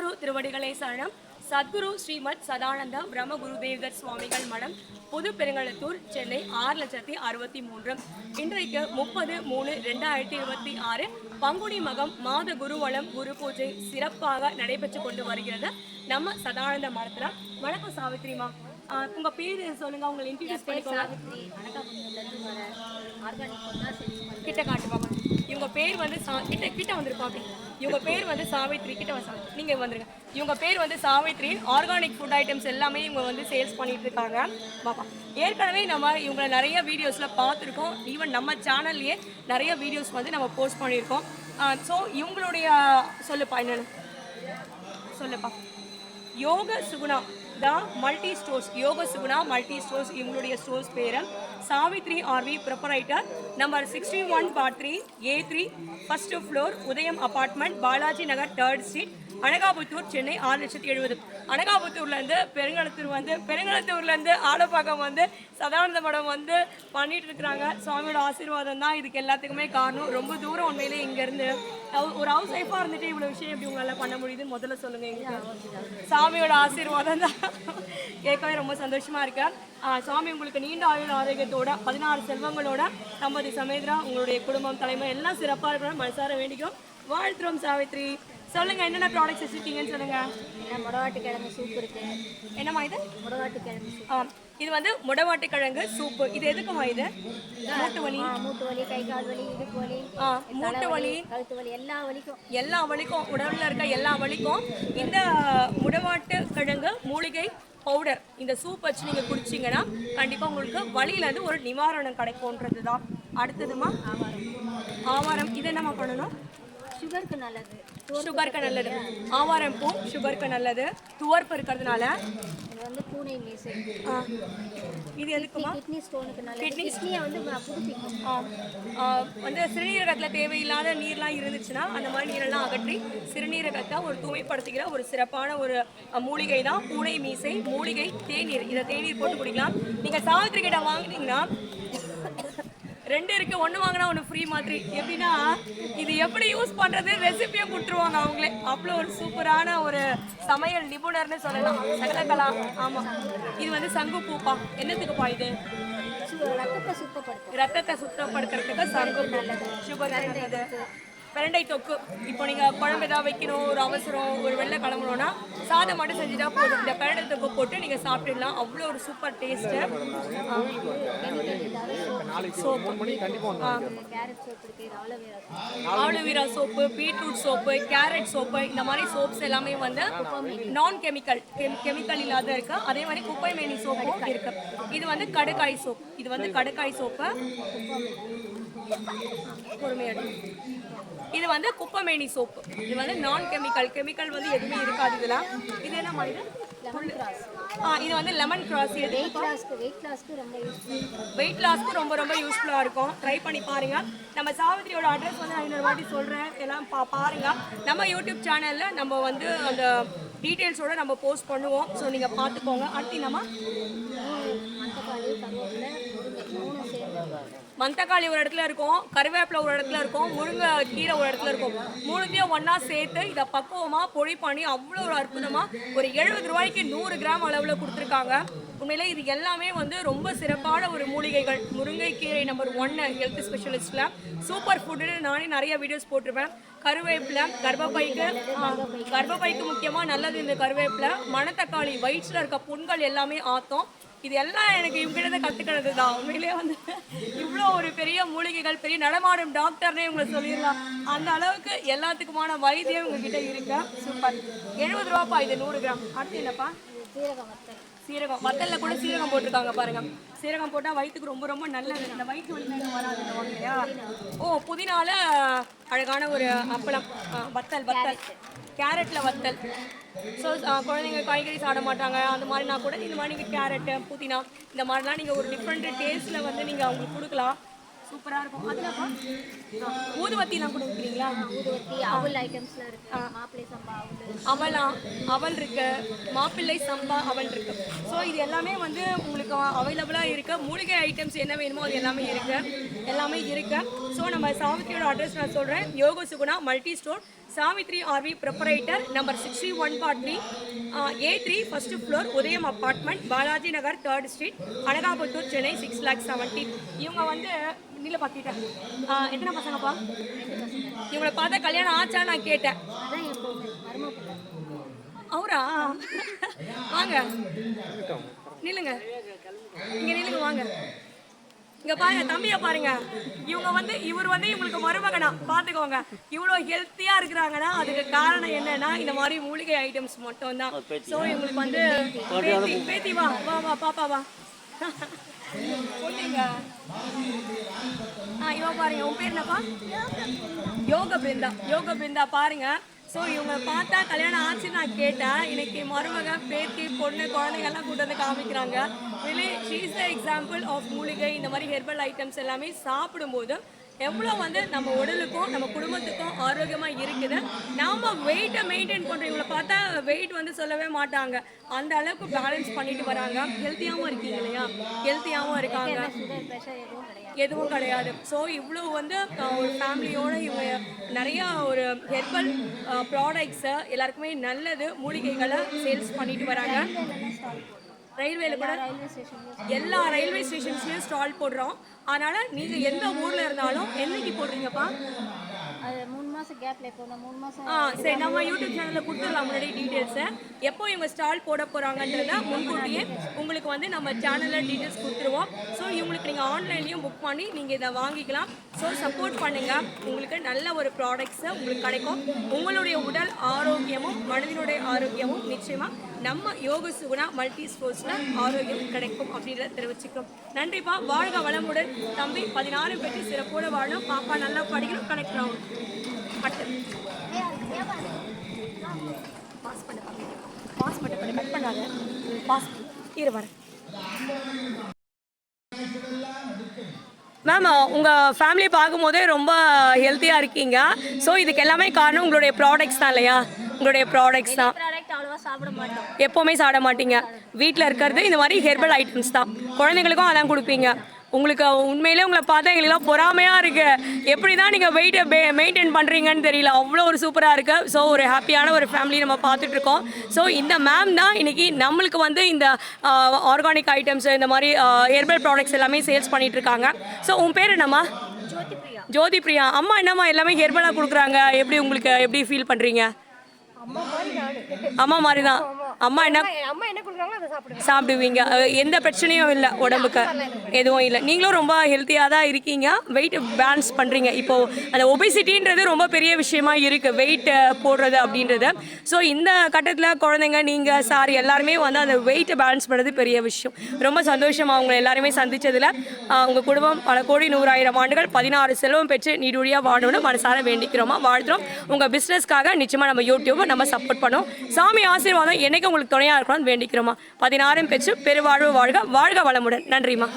சத்குரு திருவடிகளே சரணம். சத்குரு ஸ்ரீமத் சதானந்த பிரம்ம குருதேவர் சுவாமிகள் மடம், புது பெருங்களத்தூர், சென்னை 6,63,000. இன்றைக்கு 30/3/2026 பங்குனி மகம் மாத குருவலம் குரு பூஜை சிறப்பாக நடைபெற்று கொண்டு வருகிறது நம்ம சதானந்த மடத்துல. வணக்கம் சாவித்ரிமா, உங்க பேரு சொல்லுங்க, உங்களை இன்ட்ரோடியூஸ் பண்ணிக்கோங்க. கிட்ட காட்டுவாங்க. இவங்க பேர் வந்து கிட்ட வந்திருப்பாங்க. இவங்க பேர் வந்து சாவித்ரி. கிட்ட நீங்க வந்துருங்க. இவங்க பேர் வந்து சாவித்ரி. ஆர்கானிக் ஃபுட் ஐட்டம்ஸ் எல்லாமே இவங்க வந்து சேல்ஸ் பண்ணிட்டு இருக்காங்க. பாப்பா, ஏற்கனவே நம்ம இவங்களை நிறைய வீடியோஸ்ல பார்த்துருக்கோம். ஈவன் நம்ம சேனல்லையே நிறைய வீடியோஸ் வந்து நம்ம போஸ்ட் பண்ணியிருக்கோம். ஸோ இவங்களுடைய சொல்லுப்பா, என்னன்னு சொல்லுப்பா. யோக சுகுணா த multi stores, Yoga Suguna multi stores இவங்களுடைய ஸ்டோர்ஸ் பேரு. Savitri RV proprietor, number 61/3 A3, first floor, Udhayam apartment, Balaji Nagar, 3rd street, Anakaputhur, Chennai 6,70,000. அனகாபுத்தூர்லேருந்து பெருங்களத்தூர்லேருந்து ஆலப்பாக்கம் வந்து சதானந்த மடம் வந்து பண்ணிட்டு இருக்கிறாங்க. சுவாமியோட ஆசீர்வாதம் தான் இதுக்கு எல்லாத்துக்குமே காரணம். ரொம்ப தூரம் உண்மையிலே இங்கேருந்து ஒரு ஹவுஸ் ஒய்ஃபாக இருந்துட்டு இவ்வளோ விஷயம் எப்படி உங்களால் பண்ண முடியுதுன்னு முதல்ல சொல்லுங்கள். எங்களுக்கு சாமியோட ஆசீர்வாதம் தான். கேட்கவே ரொம்ப சந்தோஷமாக இருக்கேன். சுவாமி உங்களுக்கு நீண்ட ஆயுள் ஆரோக்கியத்தோட 16 செல்வங்களோட தம்பதி சமேதரா உங்களுடைய குடும்பம் தலைமை எல்லாம் சிறப்பாக இருக்கணும் மனசார வேண்டிக்கும் வாழ்த்துறோம். சாவித்ரி, சொல்லுங்க, என்னென்ன ப்ராடக்ட்ஸ் வச்சிருக்கீங்கன்னு சொல்லுங்க. முடவாட்டு கிழங்கு சூப் இருக்கு. என்னம்மா இது? முடவாட்டு கிழங்கு. இது வந்து முடவாட்டு கிழங்கு சூப்பு. இது எதுக்குமா? இது மூட்டு வலி, கை கால் வலி, இடுப்பு வலி, மூட்டு வலி, கழுத்து வலி, எல்லா வலிக்கும் உடம்புல இருக்க எல்லா வலிக்கும் இந்த முடவாட்டு கிழங்கு மூலிகை பவுடர் இந்த சூப் வச்சு நீங்க குடிச்சிங்கன்னா கண்டிப்பா உங்களுக்கு வலியிலேருந்து ஒரு நிவாரணம் கிடைக்கும்ன்றது தான். அடுத்ததுமா ஆவாரம். இது என்னம்மா பண்ணணும்? சுகருக்கு நல்லது. ஆவாரம் பூ சுகருக்கு நல்லது. துவர்ப்பு இருக்கிறதுனால. இது வந்து பூனை மீசை. இது எதுக்குமா? கிட்னி ஸ்டோனுக்கு நல்லது. கிட்னியை வந்து புதுப்பிக்கும். வந்து சிறுநீரகத்தில் தேவையில்லாத நீர்லாம் இருந்துச்சுன்னா அந்த மாதிரி நீரெல்லாம் அகற்றி சிறுநீரகத்தை ஒரு தூய்மைப்படுத்துகிற ஒரு சிறப்பான ஒரு மூலிகை தான் பூனை மீசை மூலிகை தேநீர். இதை தேநீர் போட்டு குடிக்கலாம். நீங்கள் சாவித்திரி கிட்ட வாங்கினீங்கன்னா 2 இருக்கு, 1 வாங்கினா 1 ஃப்ரீ மாதிரி. எப்படின்னா இது எப்படி யூஸ் பண்ணுறது ரெசிபியும் கொடுத்துருவாங்க அவங்களே. அவ்வளோ ஒரு சூப்பரான ஒரு சமையல் நிபுணர்னு சொல்லலாம். சகலகலா. ஆமாம், இது வந்து சங்கு பூப்பா. என்னத்துக்குப்பா இது? ரத்தத்தை சுத்தப்படுத்துறதுக்கு சங்கு நல்லது. சுகர் நல்லது. பிரண்டை தொக்கு. இப்போ நீங்கள் குழம்பு ஏதாவது வைக்கணும், ஒரு அவசரம், ஒரு வெள்ளை கிளம்பணும்னா சாதம் மட்டும் செஞ்சுட்டா போதும். இந்த பிரண்டை தொக்கு போட்டு நீங்கள் சாப்பிட்டுடலாம். அவ்வளோ ஒரு super taste. Aloe vera soap, beetroot soap, carrot soap, இந்த மாதிரி சோப்ஸ் எல்லாமே வந்து நான் கெமிக்கல் இல்லாத இருக்கு. அதே மாதிரி குப்பை மேனி சோப்பும் இருக்கு. இது வந்து கடுக்காய் சோப்பு. சோப்பு பொறுமையாக. இது வந்து குப்பைமேனி சோப்பு. இது வந்து நான் கெமிக்கல் வந்து எதுவுமே இருக்காது இதெல்லாம். இது என்ன மாதிரி? இது வந்து லெமன் கிராஸ். வெயிட் லாஸ்க்கு ரொம்ப யூஸ்ஃபுல்லாக இருக்கும். ட்ரை பண்ணி பாருங்க. நம்ம சாவித்ரியோட அட்ரஸ் வந்து 500 வாட்டி சொல்கிறேன். எல்லாம் பாருங்க. நம்ம யூடியூப் சேனலில் நம்ம வந்து அந்த டீட்டெயில்ஸோட நம்ம போஸ்ட் பண்ணுவோம். ஸோ நீங்கள் பார்த்துக்கோங்க. அடுத்து நம்ம மந்தக்காளி ஒரு இடத்துல இருக்கும், கருவேப்பிலை ஒரு இடத்துல இருக்கும், முருங்கை கீரை ஒரு இடத்துல இருக்கும். 3த்தையும் ஒன்றா சேர்த்து இதை பக்குவமாக பொடி பண்ணி அவ்வளோ ஒரு அற்புதமாக ஒரு 70 ரூபாய்க்கு 100 கிராம் அளவில் கொடுத்துருக்காங்க. உண்மையிலே இது எல்லாமே வந்து ரொம்ப சிறப்பான ஒரு மூலிகைகள். முருங்கைக்கீரை நம்பர் 1 ஹெல்த் ஸ்பெஷலிஸ்ட்டில் சூப்பர் ஃபுட்டுன்னு நானே நிறைய வீடியோஸ் போட்டிருப்பேன். கருவேப்பிலை கர்ப்பப்பைக்கு முக்கியமாக நல்லது இந்த கருவேப்பிலை. மணத்தக்காளி வயிற்றில் இருக்க புண்கள் எல்லாமே ஆத்தம். இது எல்லாம் எனக்கு இவங்கிட்ட கற்றுக்கிறது தான். உண்மையிலே வந்து இவ்வளோ ஒரு பெரிய மூலிகைகள், பெரிய நடமாடும் டாக்டர்னே உங்களை சொல்லிடலாம். அந்த அளவுக்கு எல்லாத்துக்குமான வைத்தியம் உங்ககிட்ட இருக்கு. சூப்பர். 70 ரூபாப்பா இது 100 கிராம். அடுத்து என்னப்பா? சீரகம். வத்தலில் கூட சீரகம் போட்டிருக்காங்க பாருங்க. சீரகம் போட்டால் வயிற்றுக்கு ரொம்ப நல்லது. இந்த வயிற்று வலி வராது இல்லையா? புதினால அழகான ஒரு அப்பளம். வத்தல் கேரட்டில் வத்தல். ஸோ குழந்தைங்க காய்கறி சாப்பிட மாட்டாங்க, அந்த மாதிரினா கூட இந்த மாதிரி நீங்கள் கேரட்டு, புதினா இந்த மாதிரிலாம் நீங்கள் ஒரு டிஃப்ரெண்ட் டேஸ்ட்டில் வந்து நீங்கள் அவங்களுக்கு கொடுக்கலாம். சூப்பராக இருக்கும். அதுலப்பா ஊதுவத்திலாம் கொடுக்குறீங்களா? ஊதுவத்தி, அவல் ஐட்டம்ஸ்லாம் இருக்குது. மாப்பிள்ளை சம்பா அவல் இருக்குது, மாப்பிள்ளை சம்பா அவல் இருக்குது. ஸோ இது எல்லாமே வந்து உங்களுக்கு அவைலபிளாக இருக்குது. மூலிகை ஐட்டம்ஸ் என்ன வேணுமோ அது எல்லாமே இருக்குது. ஸோ நம்ம சாவித்திரியோட அட்ரஸ் நான் சொல்கிறேன். யோக Suguna multi store, Savitri RV proprietor, number 61/3, A3, first floor, உதயம் apartment, Balaji Nagar, 3rd street, Anakaputhur, Chennai 6,70,000. இவங்க வந்து நீல பார்த்துட்டேன். எத்தனை பசங்கப்பா? இவங்களை பார்த்தா கல்யாணம் ஆச்சா நான் கேட்டேன். அதான் என் பொண்ணு மருமப்புள்ள. அவரா? வாங்க நில்லுங்க, இங்க நில்லுங்க, வாங்க இங்க பாருங்க, தம்பியை பாருங்க. இவர் வந்து இவங்களுக்கு மருமகனா பாத்துக்கோங்க. இவ்வளவு ஹெல்த்தியா இருக்கிறாங்கன்னா அதுக்கு காரணம் என்னன்னா இந்த மாதிரி மூலிகை ஐட்டம்ஸ் மட்டும் தான். ஸோ இவங்களுக்கு வந்து பேத்தி வா வா வா பாப்பா வா போட்டீங்க. இவன் பாருங்க, உன் பேர் என்னப்பா? யோக பிருந்தா பாருங்க. ஸோ இவங்க பார்த்தா கல்யாணம் ஆச்சுன்னு நான் கேட்டேன். இன்னைக்கு மருமக, பேத்தி, பொண்ணு, குழந்தைங்கள்லாம் கூட்டு வந்து காமிக்கிறாங்க. really she is the example of மூலிகை இந்த மாதிரி ஹெர்பல் ஐட்டம்ஸ் எல்லாமே சாப்பிடும்போது எவ்வளோ வந்து நம்ம உடலுக்கும் நம்ம குடும்பத்துக்கும் ஆரோக்கியமாக இருக்குது. நாம வெயிட்டை மெயின்டைன் பண்ணுறோம். இவங்களை பார்த்தா வெயிட் வந்து சொல்லவே மாட்டாங்க. அந்த அளவுக்கு பேலன்ஸ் பண்ணிட்டு வராங்க. ஹெல்த்தியாகவும் இருக்கீங்க இல்லையா? ஹெல்த்தியாகவும் இருக்காங்க, சுகர் ப்ரெஷர் எதுவும் கிடையாது. எதுவும் கிடையாது. ஸோ இவ்வளோ வந்து ஒரு ஃபேமிலியோட இவங்க நிறையா ஒரு ஹெர்பல் ப்ராடக்ட்ஸை எல்லாருக்குமே நல்லது மூலிகைகளை சேல்ஸ் பண்ணிட்டு வராங்க. ரயில்வேல கூட எல்லா ரயில்வே ஸ்டேஷன்ஸ்லயும் ஸ்டால் போடுறோம். அதனால நீங்க எந்த ஊர்ல இருந்தாலும் என்னைக்கு போடுறீங்கப்பா? அது 3 மாசம் கேப்ல போனோம். 3 மாசம் சரி, நம்ம யூடியூப் சேனல்ல கொடுத்துடலாம் முன்னாடி டீடைல்ஸ். எப்போ இவங்க ஸ்டால் போட போறாங்கன்றத முன்கூட்டியே உங்களுக்கு வந்து நம்ம சேனல்ல டீடைல்ஸ் கொடுத்துருவோம். ஸோ இவங்களுக்கு நீங்க ஆன்லைன்லயும் புக் பண்ணி நீங்க இதை வாங்கிக்கலாம். ஸோ சப்போர்ட் பண்ணுங்க, உங்களுக்கு நல்ல ஒரு ப்ராடக்ட்ஸ் உங்களுக்கு கிடைக்கும். உங்களுடைய உடல் ஆரோக்கியமும் மனதினுடைய ஆரோக்கியமும் நிச்சயமா நம்ம யோக சுகுணா மல்டி ஸ்போர்ட்ஸ்ல ஆரோக்கியம் கிடைக்கும் அப்படின்றத தெரிவிச்சுக்கிறோம். நன்றிப்பா, வாழ்க வளமுடன் தம்பி. 16 பெற்று சிறப்போட வாழணும். பாப்பா நல்லா படிக்கணும், கனெக்ட் ஆகும். பாஸ் பண்ண கட் பண்ணாத, பாஸ் இரு வரேன். மேம், உங்கள் ஃபேமிலி பார்க்கும்போதே ரொம்ப ஹெல்த்தியாக இருக்கீங்க. ஸோ இதுக்கு எல்லாமே காரணம் உங்களுடைய ப்ராடக்ட்ஸ் தான் இல்லையா? உங்களுடைய ப்ராடக்ட்ஸ் தான். ப்ராடக்ட் அவ்வளவா சாப்பிட மாட்டோம். எப்போவுமே சாப்பிட மாட்டீங்க. வீட்டில் இருக்கிறது இந்த மாதிரி ஹெர்பல் ஐட்டம்ஸ் தான். குழந்தைங்களுக்கும் அதான் கொடுப்பீங்க. உங்களுக்கு உண்மையிலே உங்களை பார்த்தா எங்களுக்குலாம் பொறாமையாக இருக்குது. எப்படி தான் நீங்கள் வெயிட்டை மெயின்டைன் பண்ணுறீங்கன்னு தெரியல. அவ்வளோ ஒரு சூப்பராக இருக்குது. ஸோ ஒரு ஹாப்பியான ஒரு ஃபேமிலி நம்ம பார்த்துட்ருக்கோம். ஸோ இந்த மேம் தான் இன்றைக்கி நம்மளுக்கு வந்து இந்த ஆர்கானிக் ஐட்டம்ஸ் இந்த மாதிரி ஹெர்பல் ப்ராடக்ட்ஸ் எல்லாமே சேல்ஸ் பண்ணிகிட்ருக்காங்க. ஸோ உன் பேர் என்னம்மா? ஜோதி பிரியா. அம்மா என்னம்மா எல்லாமே ஹெர்பலாக கொடுக்குறாங்க, எப்படி உங்களுக்கு எப்படி ஃபீல் பண்ணுறீங்க? அம்மா மாதிரி தான். அம்மா என்ன சாப்பிடுவீங்க, எந்த பிரச்சனையும் இல்லை, உடம்புக்கு எதுவும் இல்லை. நீங்களும் ரொம்ப ஹெல்த்தியாக தான் இருக்கீங்க, வெயிட் பேலன்ஸ் பண்ணுறீங்க. இப்போது அந்த ஒபிசிட்டின்றது ரொம்ப பெரிய விஷயமா இருக்குது, வெயிட் போடுறது அப்படின்றது. ஸோ இந்த கட்டத்தில் குழந்தைங்க, நீங்கள் சார் எல்லாருமே வந்து அந்த வெயிட்டை பேலன்ஸ் பண்ணுறது பெரிய விஷயம். ரொம்ப சந்தோஷம் அவங்க எல்லாருமே சந்தித்ததில். உங்கள் குடும்பம் பல கோடி 100,000 ஆண்டுகள் 16 செல்வம் பெற்று நீடுடியாக வாழணும்னு மனசார வேண்டிக்கிறோமா, வாழ்த்துறோம். உங்கள் பிஸ்னஸ்க்காக நிச்சயமாக நம்ம யூடியூப்பை நம்ம சப்போர்ட் பண்ணோம். சாமி ஆசீர்வாதம் என்னைக்கு உங்களுக்கு துணையாக இருக்கணும்னு வேண்டிக்கிறோமா. 16 பெற்று பெருவாழ்வு வாழ்க, வாழ்க வளமுடன். நன்றிம்மா.